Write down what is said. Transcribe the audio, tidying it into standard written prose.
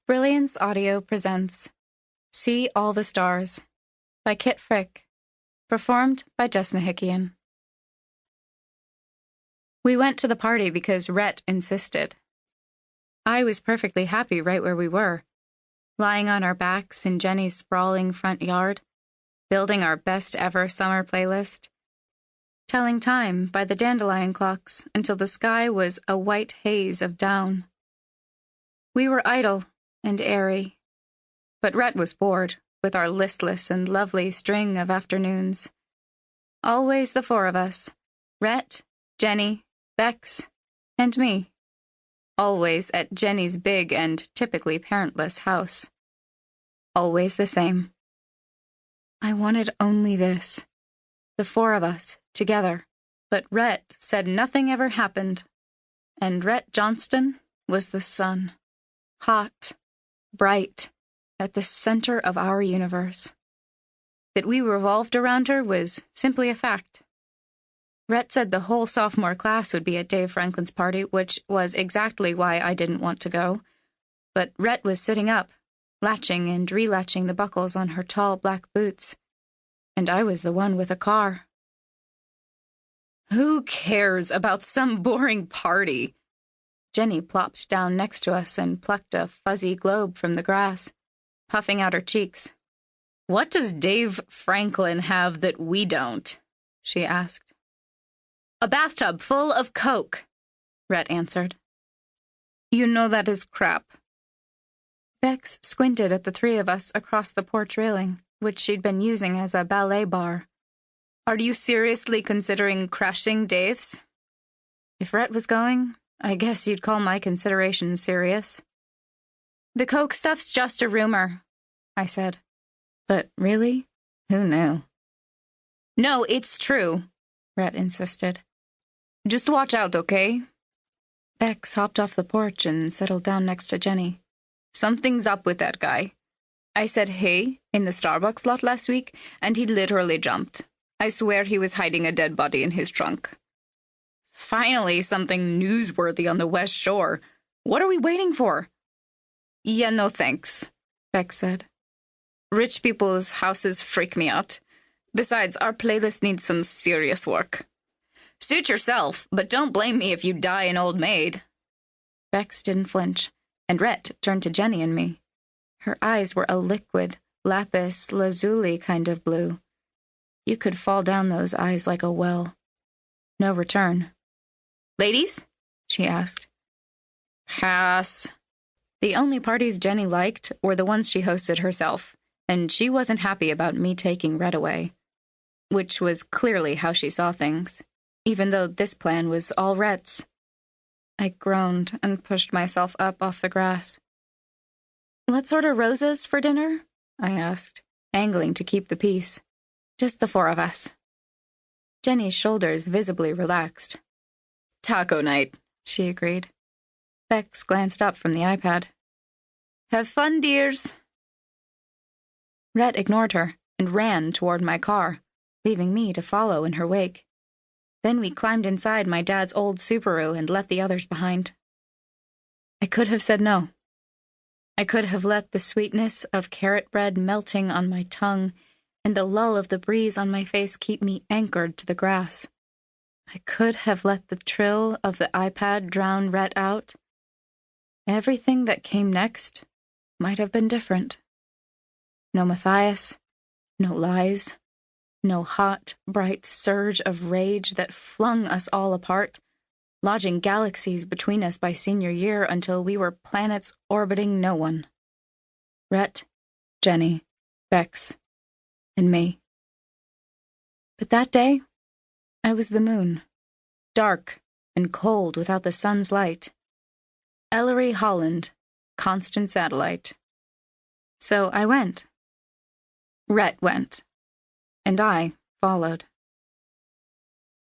Brilliance Audio presents See All the Stars by Kit Frick, performed by Jess Nahikian. We went to the party because Rhett insisted. I was perfectly happy right where we were, lying on our backs in Jenni's sprawling front yard, building our best ever summer playlist, telling time by the dandelion clocks until the sky was a white haze of down. We were idle and airy, but Rhett was bored with our listless and lovely string of afternoons. Always the four of us, Rhett, Jenni, Bex, and me. Always at Jenni's big and typically parentless house. Always the same. I wanted only this, the four of us, together, but Rhett said nothing ever happened, and Rhett Johnston was the sun, hot, bright, at the center of our universe. That we revolved around her was simply a fact. Rhett said the whole sophomore class would be at Dave Franklin's party, which was exactly why I didn't want to go. But Rhett was sitting up, latching and relatching the buckles on her tall black boots, and I was the one with a car. Who cares about some boring party? Jenni plopped down next to us and plucked a fuzzy globe from the grass, puffing out her cheeks. What does Dave Franklin have that we don't? She asked. A bathtub full of Coke, Rhett answered. You know that is crap. Bex squinted at the three of us across the porch railing, which she'd been using as a ballet bar. Are you seriously considering crashing Dave's? If Rhett was going, I guess you'd call my consideration serious. The Coke stuff's just a rumor, I said. But really? Who knew? No, it's true, Rhett insisted. Just watch out, okay? Bex hopped off the porch and settled down next to Jenni. Something's up with that guy. I said hey in the Starbucks lot last week, and he literally jumped. I swear he was hiding a dead body in his trunk. Finally, something newsworthy on the West Shore. What are we waiting for? Yeah, no thanks, Bex said. Rich people's houses freak me out. Besides, our playlist needs some serious work. Suit yourself, but don't blame me if you die an old maid. Bex didn't flinch, and Rhett turned to Jenni and me. Her eyes were a liquid, lapis lazuli kind of blue. You could fall down those eyes like a well. No return. Ladies? She asked. Pass. The only parties Jenni liked were the ones she hosted herself, and she wasn't happy about me taking Rhett away. Which was clearly how she saw things, even though this plan was all Rhett's. I groaned and pushed myself up off the grass. Let's order roses for dinner? I asked, angling to keep the peace. Just the four of us. Jenni's shoulders visibly relaxed. Taco night, she agreed. Bex glanced up from the iPad. Have fun, dears. Rhett ignored her and ran toward my car, leaving me to follow in her wake. Then we climbed inside my dad's old Subaru and left the others behind. I could have said no. I could have let the sweetness of carrot bread melting on my tongue and the lull of the breeze on my face keep me anchored to the grass. I could have let the trill of the iPad drown Rhett out. Everything that came next might have been different. No Matthias, no lies, no hot, bright surge of rage that flung us all apart, lodging galaxies between us by senior year until we were planets orbiting no one. Rhett, Jenni, Bex, and me. But that day, I was the moon, dark and cold without the sun's light. Ellory, Holland, constant satellite. So I went. Rhett went, and I followed.